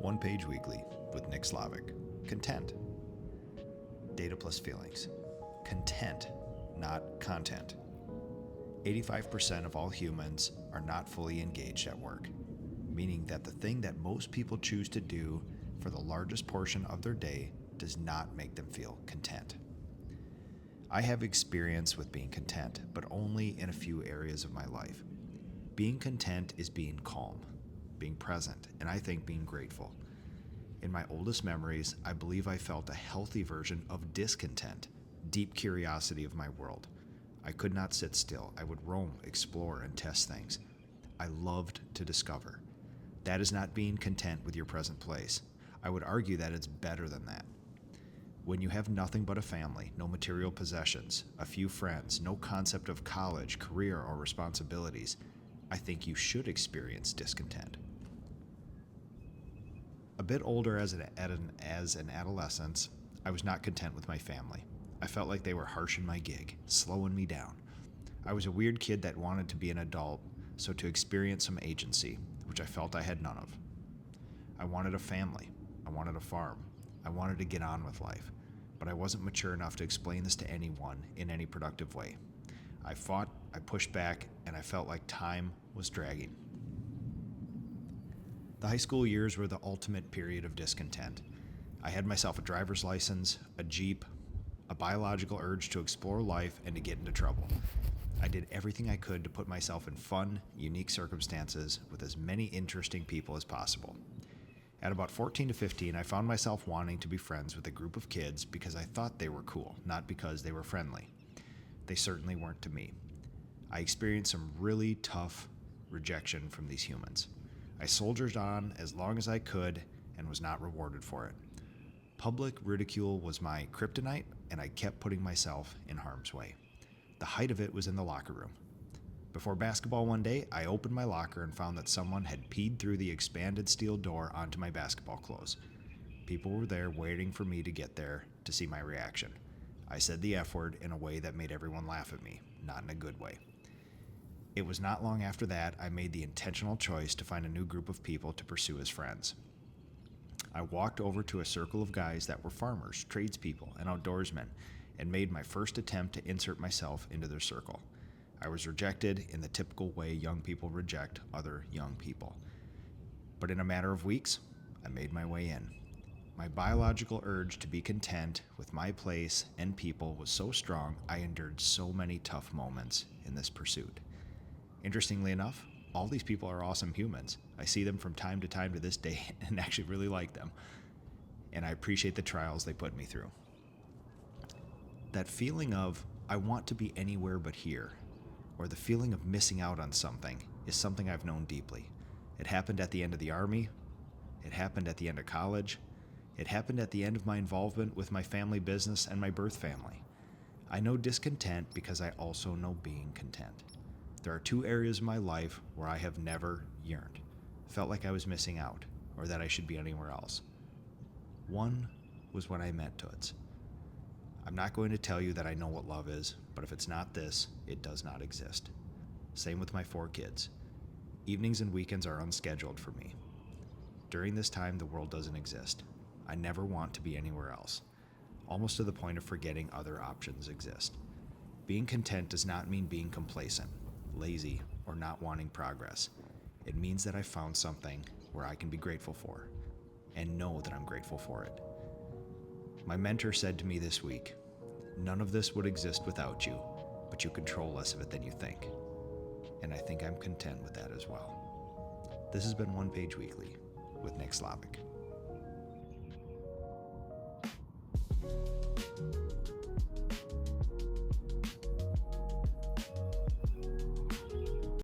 One Page Weekly with Nick Slavik. Content. Data plus feelings. Content, not content. 85% of all humans are not fully engaged at work, meaning that the thing that most people choose to do for the largest portion of their day does not make them feel content. I have experience with being content, but only in a few areas of my life. Being content is being calm, being present, and I think being grateful. In my oldest memories, I believe I felt a healthy version of discontent, deep curiosity of my world. I could not sit still. I would roam, explore, and test things. I loved to discover. That is not being content with your present place. I would argue that it's better than that. When you have nothing but a family, no material possessions, a few friends, no concept of college, career, or responsibilities, I think you should experience discontent. A bit older as an adolescent, I was not content with my family. I felt like they were harshing my gig, slowing me down. I was a weird kid that wanted to be an adult, so to experience some agency, which I felt I had none of. I wanted a family. I wanted a farm. I wanted to get on with life, but I wasn't mature enough to explain this to anyone in any productive way. I fought, I pushed back, and I felt like time was dragging. The high school years were the ultimate period of discontent. I had myself a driver's license, a Jeep, a biological urge to explore life and to get into trouble. I did everything I could to put myself in fun, unique circumstances with as many interesting people as possible. At about 14 to 15, I found myself wanting to be friends with a group of kids because I thought they were cool, not because they were friendly. They certainly weren't to me. I experienced some really tough rejection from these humans. I soldiered on as long as I could and was not rewarded for it. Public ridicule was my kryptonite, and I kept putting myself in harm's way. The height of it was in the locker room. Before basketball one day, I opened my locker and found that someone had peed through the expanded steel door onto my basketball clothes. People were there waiting for me to get there to see my reaction. I said the F word in a way that made everyone laugh at me, not in a good way. It was not long after that I made the intentional choice to find a new group of people to pursue as friends. I walked over to a circle of guys that were farmers, tradespeople, and outdoorsmen, and made my first attempt to insert myself into their circle. I was rejected in the typical way young people reject other young people. But in a matter of weeks, I made my way in. My biological urge to be content with my place and people was so strong, I endured so many tough moments in this pursuit. Interestingly enough, all these people are awesome humans. I see them from time to this day and actually really like them. And I appreciate the trials they put me through. That feeling of, I want to be anywhere but here, or the feeling of missing out on something, is something I've known deeply. It happened at the end of the Army. It happened at the end of college. It happened at the end of my involvement with my family business and my birth family. I know discontent because I also know being content. There are two areas of my life where I have never yearned, felt like I was missing out, or that I should be anywhere else. One was when I met Toots. I'm not going to tell you that I know what love is, but if it's not this, it does not exist. Same with my 4 kids. Evenings and weekends are unscheduled for me. During this time, the world doesn't exist. I never want to be anywhere else, almost to the point of forgetting other options exist. Being content does not mean being complacent, lazy, or not wanting progress. It means that I found something where I can be grateful for, and know that I'm grateful for it. My mentor said to me this week, none of this would exist without you, but you control less of it than you think. And I think I'm content with that as well. This has been One Page Weekly with Nick Slavik.